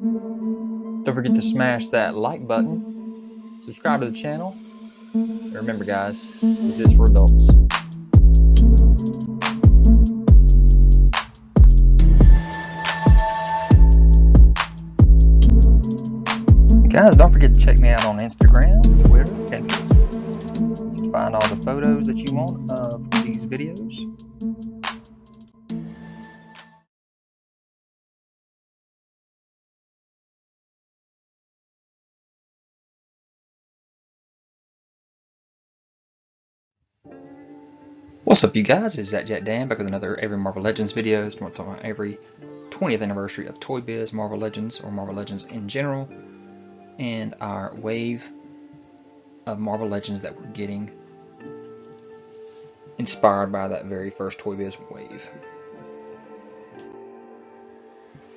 Don't forget to smash that like button, subscribe to the channel, and remember guys, this is for adults. Guys, don't forget to check me out on Instagram, Twitter, Pinterest to find all the photos that you want of these videos. What's up you guys, it's ZacJacDan back with another Every Marvel Legends video. We're talking about every 20th anniversary of ToyBiz Marvel Legends, or Marvel Legends in general, and our wave of Marvel Legends that we're getting inspired by that very first ToyBiz wave.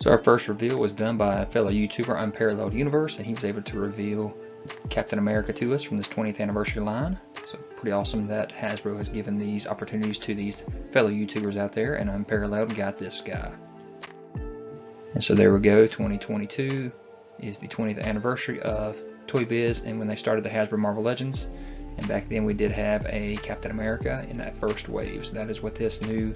So our first reveal was done by a fellow YouTuber, Unparalled Universe, and he was able to reveal Captain America to us from this 20th anniversary line. So pretty awesome that Hasbro has given these opportunities to these fellow YouTubers out there, and Unparalled got this guy. And so there we go, 2022 is the 20th anniversary of ToyBiz and when they started the Hasbro Marvel Legends. And back then we did have a Captain America in that first wave. So that is what this new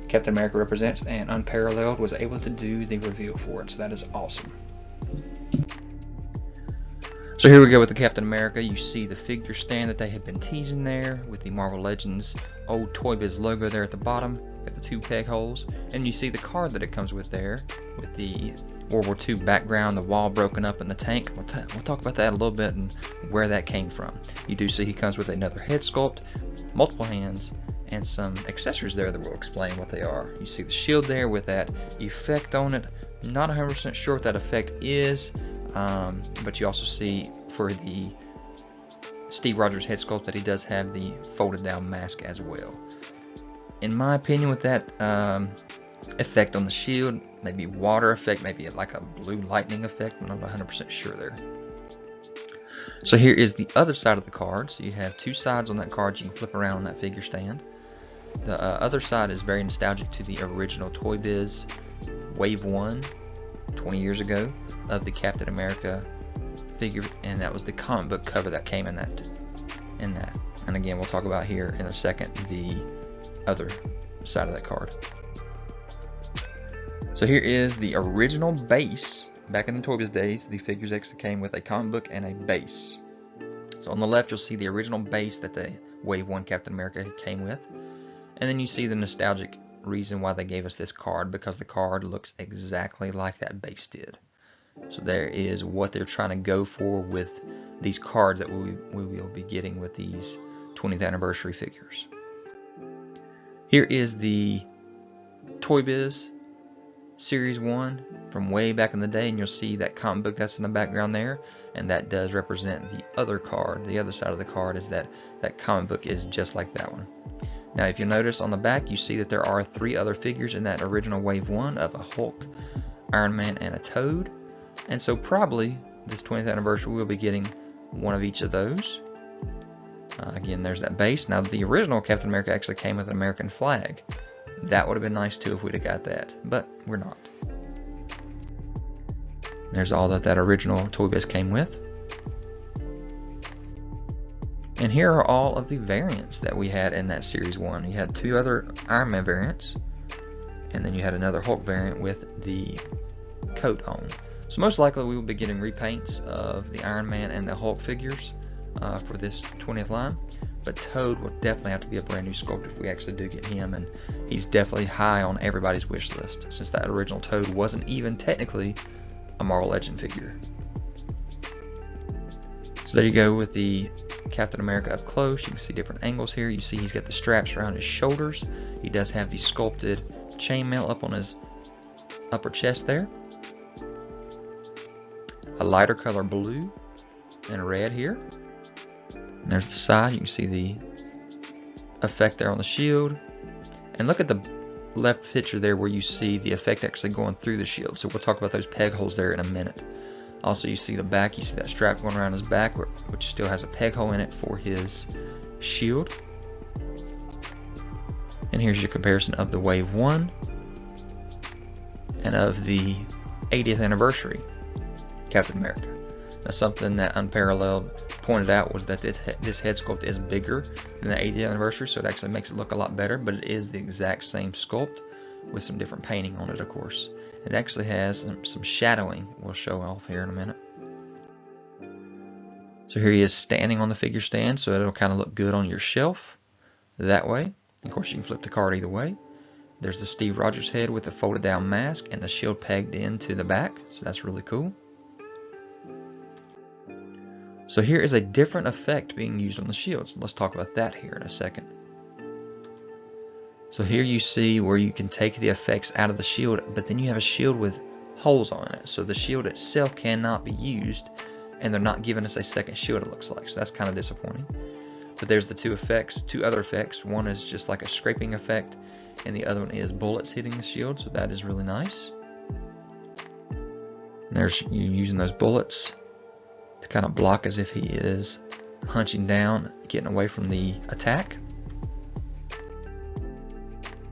Captain America represents, and Unparalled was able to do the reveal for it. So that is awesome. So here we go with the Captain America. You see the figure stand that they had been teasing there with the Marvel Legends old ToyBiz logo there at the bottom, got the two peg holes, and you see the card that it comes with there with the World War II background, the wall broken up in the tank. We'll talk about that a little bit and where that came from. You do see he comes with another head sculpt, multiple hands, and some accessories there that will explain what they are. You see the shield there with that effect on it. Not 100% sure what that effect is. But you also see for the Steve Rogers head sculpt that he does have the folded down mask as well. In my opinion, with that effect on the shield, maybe water effect, maybe like a blue lightning effect, I'm not 100% sure there. So here is the other side of the card. So you have two sides on that card you can flip around on that figure stand. The other side is very nostalgic to the original ToyBiz Wave 1 20 years ago of the Captain America figure, and that was the comic book cover that came in that. And again, we'll talk about here in a second the other side of that card. So here is the original base. Back in the ToyBiz days, the figures actually came with a comic book and a base. So on the left you'll see the original base that the Wave 1 Captain America came with, and then you see the nostalgic reason why they gave us this card, because the card looks exactly like that base did. So there is what they're trying to go for with these cards that we will be getting with these 20th anniversary figures. Here is the ToyBiz Series 1 from way back in the day, and you'll see that comic book that's in the background there, and that does represent the other card. The other side of the card is that comic book is just like that one. Now if you notice on the back, you see that there are three other figures in that original Wave 1 of a Hulk, Iron Man, and a Toad. And so probably this 20th anniversary we'll be getting one of each of those. Again, there's that base. Now the original Captain America actually came with an American flag. That would have been nice too if we'd have got that, but we're not. There's all that original ToyBiz came with. And here are all of the variants that we had in that Series 1. You had two other Iron Man variants, and then you had another Hulk variant with the coat on. So most likely we will be getting repaints of the Iron Man and the Hulk figures for this 20th line. But Toad will definitely have to be a brand new sculpt if we actually do get him, and he's definitely high on everybody's wish list, since that original Toad wasn't even technically a Marvel Legend figure. So there you go with the Captain America up close. You can see different angles here. You see he's got the straps around his shoulders. He does have the sculpted chainmail up on his upper chest there. A lighter color blue and red here. And there's the side. You can see the effect there on the shield. And look at the left picture there where you see the effect actually going through the shield. So we'll talk about those peg holes there in a minute. Also, you see the back. You see that strap going around his back, which still has a peg hole in it for his shield. And here's your comparison of the Wave 1 and of the 80th anniversary Captain America. Now, something that Unparalled pointed out was that this head sculpt is bigger than the 80th anniversary, so it actually makes it look a lot better, but it is the exact same sculpt with some different painting on it, of course. It actually has some shadowing we'll show off here in a minute. So here he is standing on the figure stand, so it'll kind of look good on your shelf that way. Of course, you can flip the card either way. There's the Steve Rogers head with the folded down mask and the shield pegged into the back, so that's really cool. So here is a different effect being used on the shield. So let's talk about that here in a second. So here you see where you can take the effects out of the shield, but then you have a shield with holes on it. So the shield itself cannot be used, and they're not giving us a second shield, it looks like. So that's kind of disappointing. But there's the two other effects. One is just like a scraping effect, and the other one is bullets hitting the shield. So that is really nice. And there's you using those bullets to kind of block as if he is hunching down, getting away from the attack.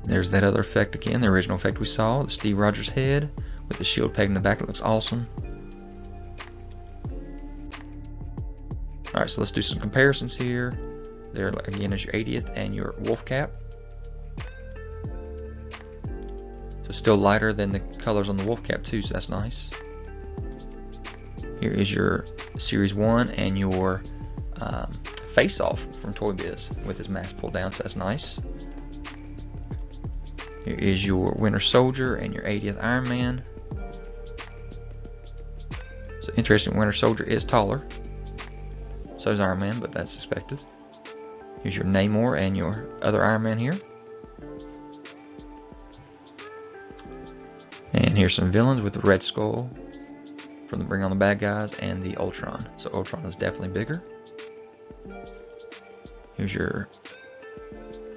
There's that other effect again, the original effect we saw, the Steve Rogers head with the shield pegged in the back. It looks awesome. Alright, so let's do some comparisons here. There again is your 80th and your wolf cap. So still lighter than the colors on the wolf cap too, so that's nice. Here is your Series 1 and your face off from ToyBiz with his mask pulled down, so that's nice. Here is your Winter Soldier and your 80th Ironman. So interesting, Winter Soldier is taller. So is Iron Man, but that's expected. Here's your Namor and your other Iron Man here. And here's some villains with the Red Skull from the Bring On the Bad Guys and the Ultron. So Ultron is definitely bigger. Here's your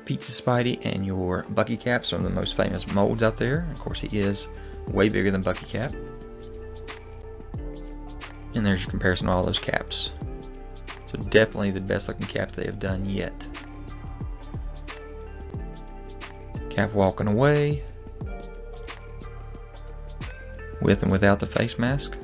Pizza Spidey and your Bucky Cap, some of the most famous molds out there. Of course, he is way bigger than Bucky Cap. And there's your comparison of all those caps. So definitely the best looking cap they have done yet. Cap walking away with and without the face mask.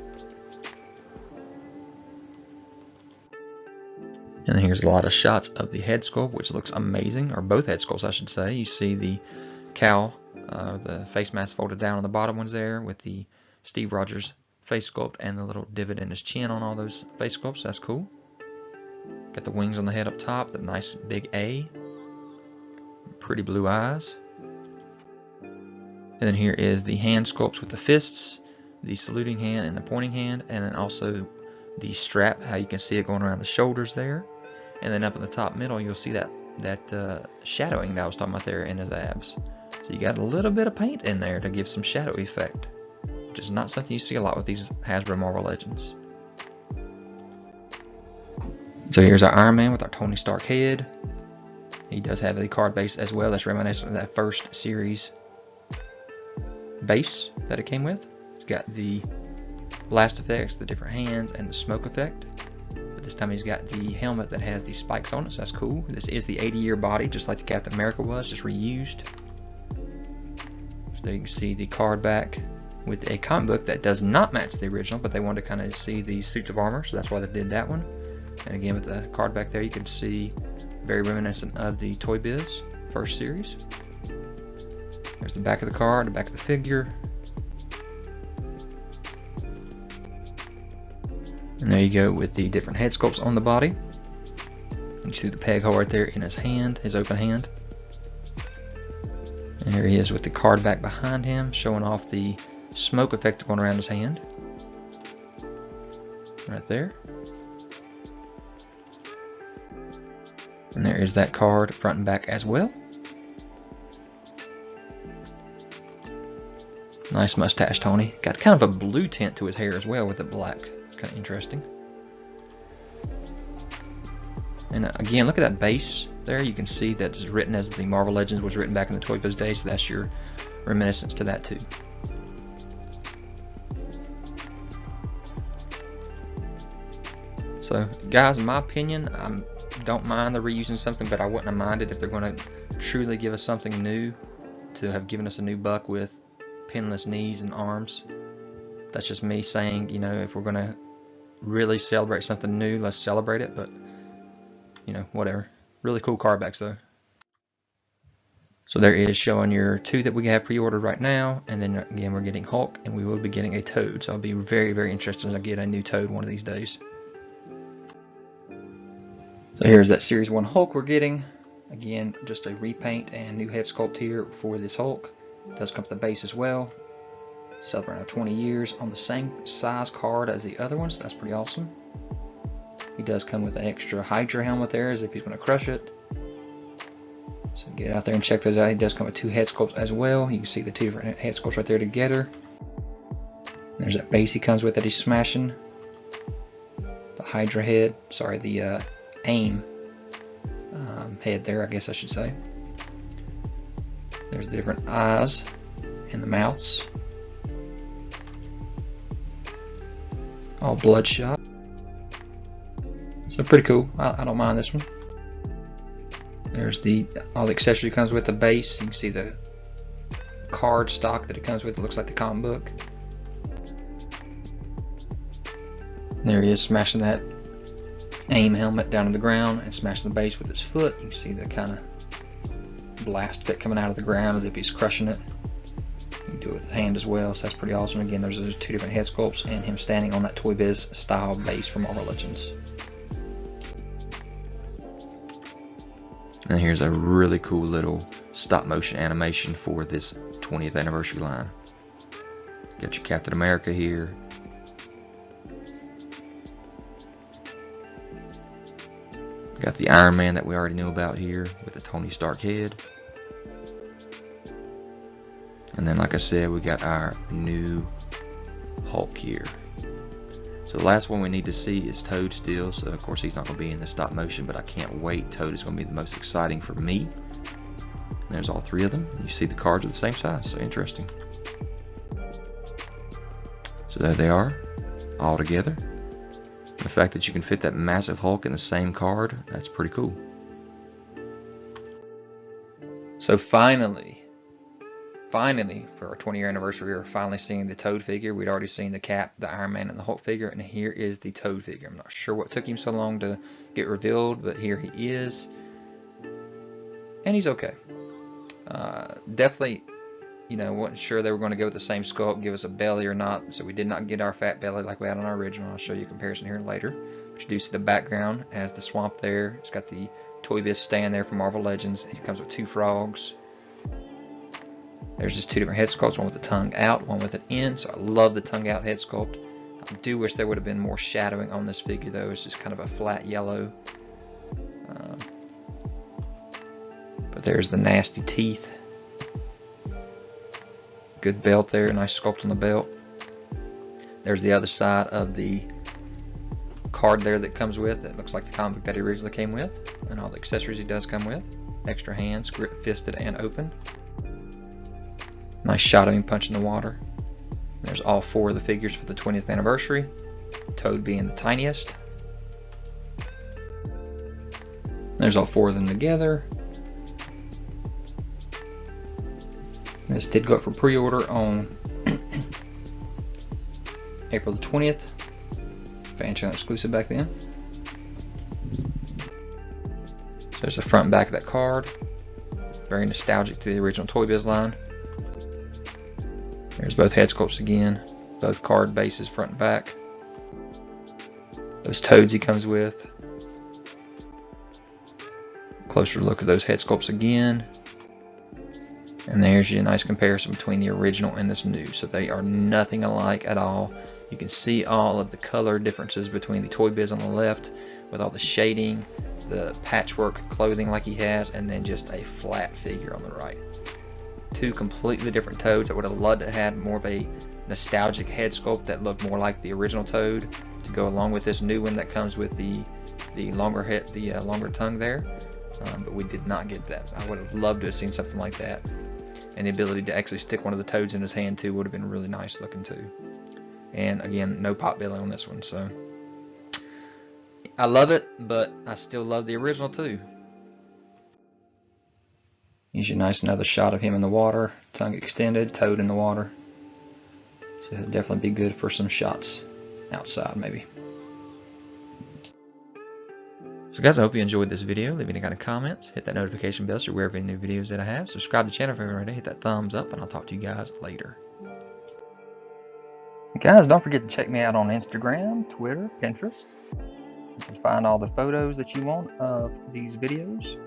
And then here's a lot of shots of the head sculpt, which looks amazing, or both head sculpts I should say. You see the cowl, the face mask folded down on the bottom ones there with the Steve Rogers face sculpt and the little divot in his chin on all those face sculpts. That's cool. Got the wings on the head up top, the nice big A, pretty blue eyes. And then here is the hand sculpts with the fists, the saluting hand and the pointing hand, and then also the strap, how you can see it going around the shoulders there. And then up in the top middle, you'll see that shadowing that I was talking about there in his abs. So you got a little bit of paint in there to give some shadow effect, which is not something you see a lot with these Hasbro Marvel Legends. So here's our Iron Man with our Tony Stark head. He does have the card base as well. That's reminiscent of that first series base that it came with. It's got the blast effects, the different hands, and the smoke effect. But this time he's got the helmet that has the spikes on it, so that's cool. This is the 80-year body, just like the Captain America was, just reused. So there you can see the card back with a comic book that does not match the original, but they wanted to kind of see the suits of armor, so that's why they did that one. And again, with the card back there, you can see very reminiscent of the ToyBiz first series. There's the back of the card, the back of the figure. And there you go with the different head sculpts on the body. You see the peg hole right there in his hand, his open hand. And here he is with the card back behind him, showing off the smoke effect going around his hand. Right there. And there is that card front and back as well. Nice mustache, Tony. Got kind of a blue tint to his hair as well with the black. It's kind of interesting. And again, look at that base there. You can see that it's written as the Marvel Legends was written back in the ToyBiz days, so that's your reminiscence to that too. So, guys, in my opinion, I don't mind the reusing something, but I wouldn't have minded if they're going to truly give us something new, to have given us a new buck with pinless knees and arms. That's just me saying, you know, if we're gonna really celebrate something new, let's celebrate it. But you know, whatever. Really cool card backs though. So there is showing your two that we have pre-ordered right now, and then again we're getting Hulk, and we will be getting a Toad. So I'll be very, very interested to get a new Toad one of these days. So here's that Series 1 Hulk we're getting. Again, just a repaint and new head sculpt here for this Hulk. It does come with the base as well. Celebrating our 20 years on the same size card as the other ones. That's pretty awesome. He does come with an extra Hydra helmet there as if he's going to crush it. So get out there and check those out. He does come with two head sculpts as well. You can see the two different head sculpts right there together. There's that base he comes with that he's smashing. The Hydra head, sorry, the AIM head there, I guess I should say. There's the different eyes and the mouths. All bloodshot. So pretty cool. I don't mind this one. There's all the accessory comes with the base. You can see the card stock that it comes with. It looks like the comic book. There he is smashing that AIM helmet down to the ground and smashing the base with his foot. You can see the kind of blast bit coming out of the ground as if he's crushing it. You can do it with the hand as well, so that's pretty awesome. Again, there's those two different head sculpts and him standing on that ToyBiz style base from Marvel Legends. And here's a really cool little stop motion animation for this 20th anniversary line. Got your Captain America here. Got the Iron Man that we already knew about here with the Tony Stark head. And then, like I said, we got our new Hulk here. So the last one we need to see is Toad still. So of course he's not going to be in the stop motion, but I can't wait. Toad is going to be the most exciting for me. And there's all three of them. You see the cards are the same size, so interesting. So there they are, all together. The fact that you can fit that massive Hulk in the same card, that's pretty cool. So finally, for our 20-year anniversary, we are finally seeing the Toad figure. We'd already seen the Cap, the Iron Man, and the Hulk figure, and here is the Toad figure. I'm not sure what took him so long to get revealed, but here he is. And he's okay. Definitely, you know, wasn't sure they were going to go with the same sculpt, give us a belly or not, so we did not get our fat belly like we had on our original. I'll show you a comparison here later. But you do see the background as the swamp there. It's got the ToyBiz stand there from Marvel Legends. It comes with two frogs. There's just two different head sculpts, one with the tongue out, one with it in. So I love the tongue out head sculpt. I do wish there would have been more shadowing on this figure though. It's just kind of a flat yellow. But there's the nasty teeth. Good belt there, nice sculpt on the belt. There's the other side of the card there that comes with. It looks like the comic book that he originally came with, and all the accessories he does come with. Extra hands, grip fisted and open. Nice shot of him punching the water. There's all four of the figures for the 20th anniversary. Toad being the tiniest. There's all four of them together. This did go up for pre-order on April the 20th. Fan channel exclusive back then. So there's the front and back of that card. Very nostalgic to the original ToyBiz line. There's both head sculpts again. Both card bases front and back. Those toads he comes with. Closer look at those head sculpts again. And there's your nice comparison between the original and this new. So they are nothing alike at all. You can see all of the color differences between the ToyBiz on the left with all the shading, the patchwork clothing like he has, and then just a flat figure on the right. Two completely different Toads. I would have loved to have had more of a nostalgic head sculpt that looked more like the original Toad to go along with this new one that comes with the longer head, the longer tongue there. But we did not get that. I would have loved to have seen something like that. And the ability to actually stick one of the Toads in his hand too would have been really nice looking too. And again, no pot belly on this one, so I love it, but I still love the original too. Here's your nice another shot of him in the water, tongue extended, Toad in the water. So So it'll definitely be good for some shots outside maybe. So guys, I hope you enjoyed this video. Leave any kind of comments, hit that notification bell so wherever any new videos that I have. Subscribe to the channel if you're already, hit that thumbs up, and I'll talk to you guys later. Guys, don't forget to check me out on Instagram, Twitter, Pinterest. You can find all the photos that you want of these videos.